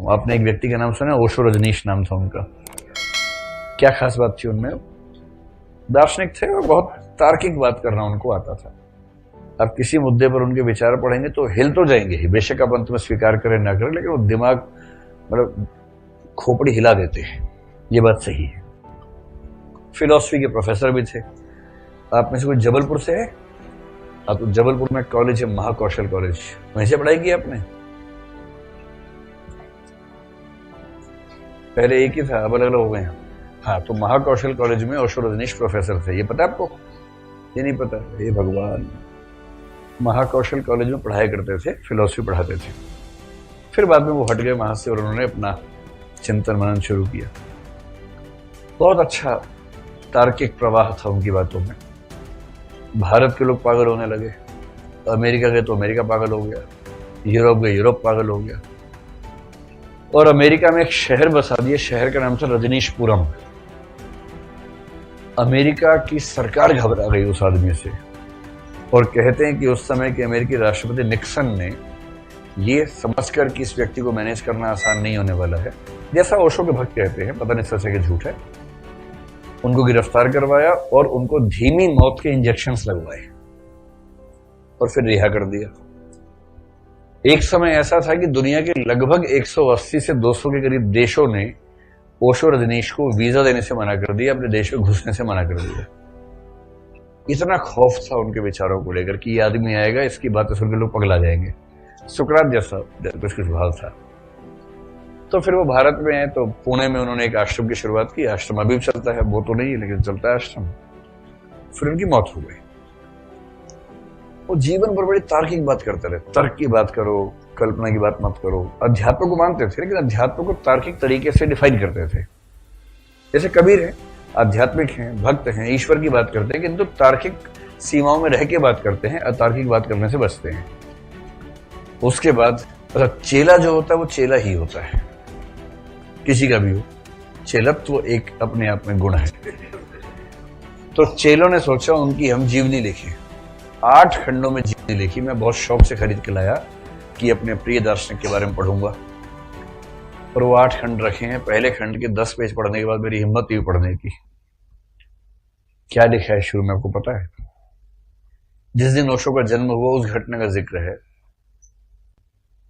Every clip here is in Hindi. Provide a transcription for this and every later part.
हूँ। आपने एक व्यक्ति का नाम सुना, ओशो रजनीश नाम था उनका। क्या खास बात थी उनमें? दार्शनिक थे और बहुत तार्किक बात करना उनको आता था। आप किसी मुद्दे पर उनके विचार पढ़ेंगे तो हिल तो जाएंगे ही, बेशक आप अंत में स्वीकार करें ना करें, लेकिन वो दिमाग मतलब खोपड़ी हिला देते हैं, ये बात सही है। फिलॉसफी के प्रोफेसर भी थे। आप में से कोई जबलपुर से है? आप तो जबलपुर में कॉलेज है महाकौशल कॉलेज, वहीं से पढ़ाई की आपने? पहले एक ही था, अब अलग अलग हो गए हैं। हाँ, तो महाकौशल कॉलेज में ओशो रजनीश प्रोफेसर थे, ये पता आपको? ये नहीं पता? हे भगवान। महाकौशल कॉलेज में पढ़ाई करते थे, फिलॉसफी पढ़ाते थे। फिर बाद में वो हट गए वहां से और उन्होंने अपना चिंतन मनन शुरू किया। बहुत अच्छा तार्किक प्रवाह था उनकी बातों में। भारत के लोग पागल होने लगे, अमेरिका गए तो अमेरिका पागल हो गया, यूरोप गए यूरोप पागल हो गया, और अमेरिका में एक शहर बसा दिया, शहर का नाम था रजनीशपुरम। अमेरिका की सरकार घबरा गई उस आदमी से, और कहते हैं कि उस समय के अमेरिकी राष्ट्रपति निक्सन ने ये समझकर कि इस व्यक्ति को मैनेज करना आसान नहीं होने वाला है, जैसा ओशो के भक्त कहते हैं, पता नहीं सच है कि झूठ है, उनको गिरफ्तार करवाया और उनको धीमी मौत के इंजेक्शंस लगवाए और फिर रिहा कर दिया। एक समय ऐसा था कि दुनिया के लगभग 180 से 200 के करीब देशों ने ओशो रजनीश को वीजा देने से मना कर दिया, अपने देश में घुसने से मना कर दिया। इतना खौफ था उनके विचारों को लेकर कि ये आदमी आएगा, इसकी बातें सुनकर लोग पगला जाएंगे। सुकरात जैसा कुछ स्वभाव था। तो फिर वो भारत में है तो पुणे में उन्होंने एक आश्रम की शुरुआत की। आश्रम अभी भी चलता है, वो तो नहीं है लेकिन चलता है आश्रम। फिर उनकी मौत हो गई। वो जीवन भर बड़ी तार्किक बात करते रहे, तर्क की बात करो, कल्पना की बात मत करो। अध्यात्म को मानते थे लेकिन अध्यात्म को तार्किक तरीके से डिफाइन करते थे। जैसे कबीर है, आध्यात्मिक हैं, भक्त हैं, ईश्वर की बात करते हैं, किंतु तार्किक सीमाओं में रह के बात करते हैं, अतार्किक बात करने से बचते हैं। उसके बाद चेला जो होता है वो चेला ही होता है, किसी का भी हो। चेलत्व वो एक अपने आप में गुण है। तो चेलों ने सोचा उनकी हम जीवनी लिखें। 8 खंडों में जीवनी लिखी। मैं बहुत शौक से खरीद के लाया कि अपने प्रिय दार्शनिक के बारे में पढ़ूंगा, और वो 8 खंड रखे हैं। पहले खंड के 10 पेज पढ़ने के बाद मेरी हिम्मत हुई पढ़ने की। क्या लिखा है शुरू में, आपको पता है? जिस दिन ओशो का जन्म हुआ उस घटना का जिक्र है।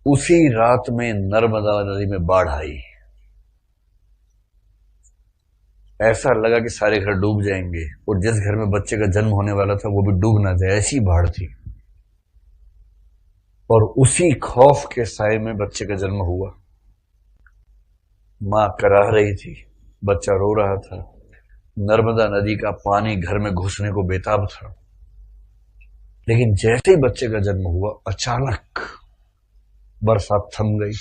उसी रात में नर्मदा नदी में बाढ़ आई। ऐसा लगा कि सारे घर डूब जाएंगे, और जिस घर में बच्चे का जन्म होने वाला था वो भी डूब ना जाए, ऐसी बाढ़ थी। और उसी खौफ के साए में बच्चे का जन्म हुआ। मां कराह रही थी, बच्चा रो रहा था। नर्मदा नदी का पानी घर में घुसने को बेताब था। लेकिन जैसे ही बच्चे का जन्म हुआ, अचानक बरसात थम गई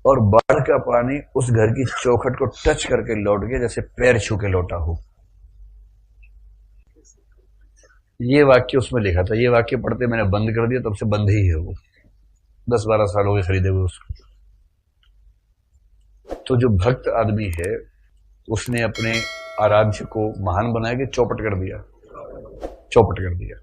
और बाढ़ का पानी उस घर की चौखट को टच करके लौट गया, जैसे पैर छू के लौटा हो। ये वाक्य उसमें लिखा था। ये वाक्य पढ़ते मैंने बंद कर दिया, तब से बंद ही है वो। 10-12 साल हो गए खरीदे हुए उसको। तो जो भक्त आदमी है उसने अपने आराध्य को महान बनाया कि चौपट कर दिया, चौपट कर दिया।